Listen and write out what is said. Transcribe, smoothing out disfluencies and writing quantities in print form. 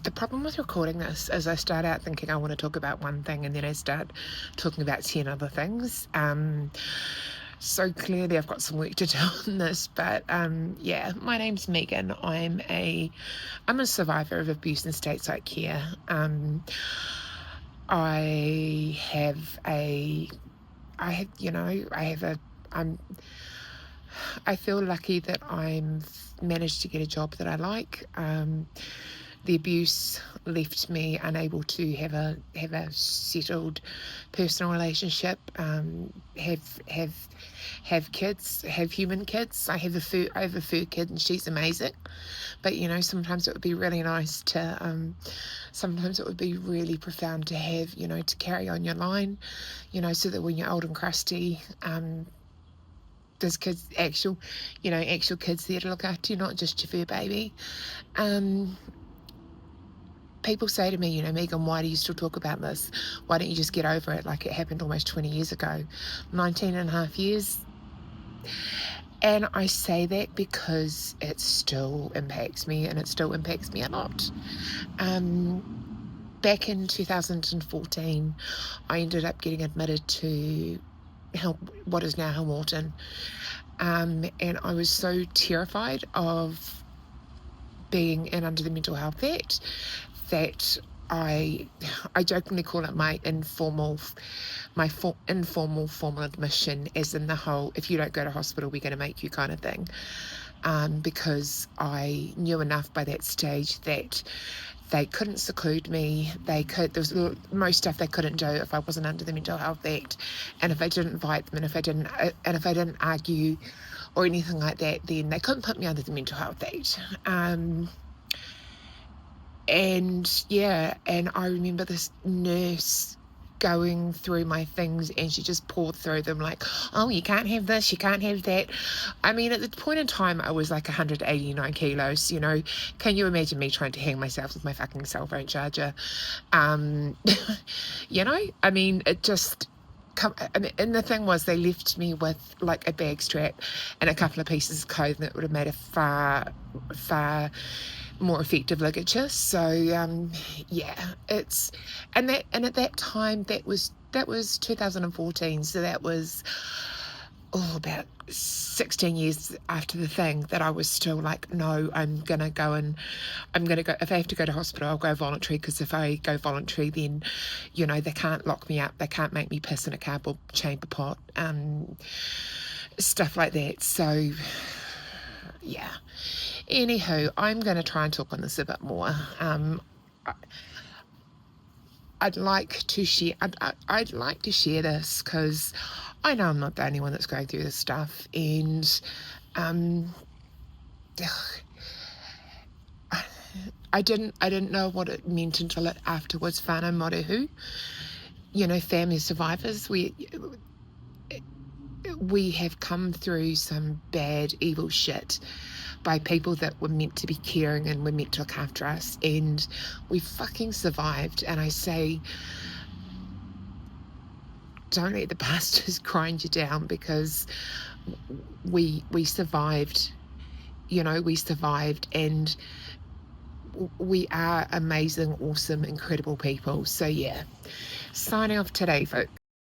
The problem with recording this is I start out thinking I want to talk about one thing and then I start talking about 10 other things. So clearly I've got some work to do on this, but yeah, my name's Megan. I'm a survivor of abuse and stateside care. I feel lucky that I've managed to get a job that I like. The abuse left me unable to have a settled personal relationship, have kids, have human kids. I have a fur kid and she's amazing, but sometimes it would be really nice to sometimes it would be really profound to have to carry on your line, so that when you're old and crusty, there's kids, actual kids there to look after you, not just your fur baby. People say to me, Megan, why do you still talk about this? Why don't you just get over it? Like, it happened almost 20 years ago, 19 and a half years. And I say that because it still impacts me, and it still impacts me a lot. Back in 2014, I ended up getting admitted to what is now Hamilton. And I was so terrified of being in under the Mental Health Act that I jokingly call it my informal formal admission, as in the whole, if you don't go to hospital, we're going to make you kind of thing. Because I knew enough by that stage that they couldn't seclude me. There was most stuff they couldn't do if I wasn't under the Mental Health Act, and if I didn't invite them, and if I didn't argue or anything like that, then they couldn't put me under the Mental Health Act. And I remember this nurse going through my things, and she just poured through them like, oh, you can't have this, you can't have that. I mean, at the point in time, I was like 189 kilos, Can you imagine me trying to hang myself with my fucking cell phone charger? I mean, it just... and the thing was, they left me with like a bag strap and a couple of pieces of clothing that would have made a far more effective ligature. So and at that time, that was 2014, so that was about 16 years after the thing, that I was still like, no, I'm gonna go, if I have to go to hospital, I'll go voluntary, because if I go voluntary, then they can't lock me up, they can't make me piss in a cardboard chamber pot, stuff like that. So yeah, anywho, I'm going to try and talk on this a bit more. I'd like to share this, because I know I'm not the only one that's going through this stuff, and I didn't know what it meant until it afterwards. Whānau morehu, family survivors, we have come through some bad, evil shit by people that were meant to be caring and were meant to look after us, and we fucking survived. And I say, don't let the bastards grind you down, because we survived. We survived, and we are amazing, awesome, incredible people. So yeah, signing off today, folks.